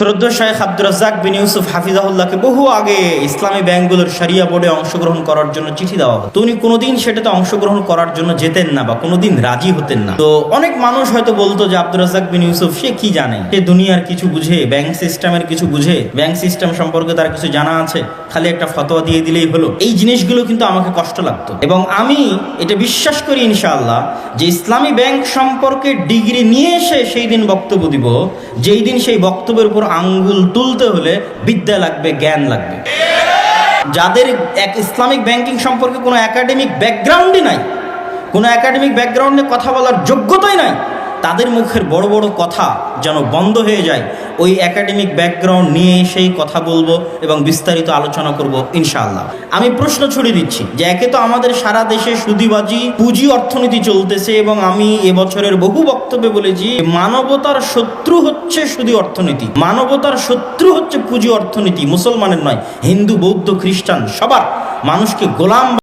শ্রদ্ধেয় শেখ আব্দুর রাজ্জাক বিন ইউসুফ হাফিজাহুল্লাহকে বহু আগে ইসলামী ব্যাংকগুলোর শরিয়া বোর্ডে অংশগ্রহণ করার জন্য চিঠি দেওয়া হতো। উনি কোনোদিন সেটাতে অংশগ্রহণ করার জন্য যেতেন না বা কোনোদিন রাজি হতেন না। তো অনেক মানুষ হয়তো বলতো যে আব্দুর রাজ্জাক বিন ইউসুফ সে কি জানে, সে দুনিয়ার কিছু বুঝে, ব্যাংক সিস্টেমের কিছু বুঝে, ব্যাংক সিস্টেম সম্পর্কে তার কিছু জানা আছে, খালি একটা ফতোয়া দিয়ে দিলেই হলো। এই জিনিসগুলো কিন্তু আমাকে কষ্ট লাগতো, এবং আমি এটা বিশ্বাস করি ইনশাআল্লাহ যে ইসলামী ব্যাংক সম্পর্কে ডিগ্রি নিয়ে এসে সেই দিন বক্তব্য দিব, যেই দিন সেই বক্তব্যের উপর আঙ্গুল তুলতে হলে বিদ্যা লাগবে, জ্ঞান লাগবে। যাদের এক ইসলামিক ব্যাংকিং সম্পর্কে কোনো একাডেমিক ব্যাকগ্রাউন্ডই নাই, কোনো একাডেমিক ব্যাকগ্রাউন্ডে কথা বলার যোগ্যতাই নাই, তাদের মুখের বড় বড় কথা যেন বন্ধ হয়ে যায়। ওই একাডেমিক ব্যাকগ্রাউন্ড নিয়ে সেই কথা বলবো এবং বিস্তারিত আলোচনা করব ইনশাআল্লাহ। আমি প্রশ্ন ছড়িয়ে দিচ্ছি যে একে তো আমাদের সারা দেশে সুদিবাজি পুঁজি অর্থনীতি চলতেছে, এবং আমি এবছরের বহু বক্তব্যে বলেছি মানবতার শত্রু হচ্ছে সুদি অর্থনীতি, মানবতার শত্রু হচ্ছে পুঁজি অর্থনীতি। মুসলমানের নয়, হিন্দু, বৌদ্ধ, খ্রিস্টান সবার মানুষকে গোলাম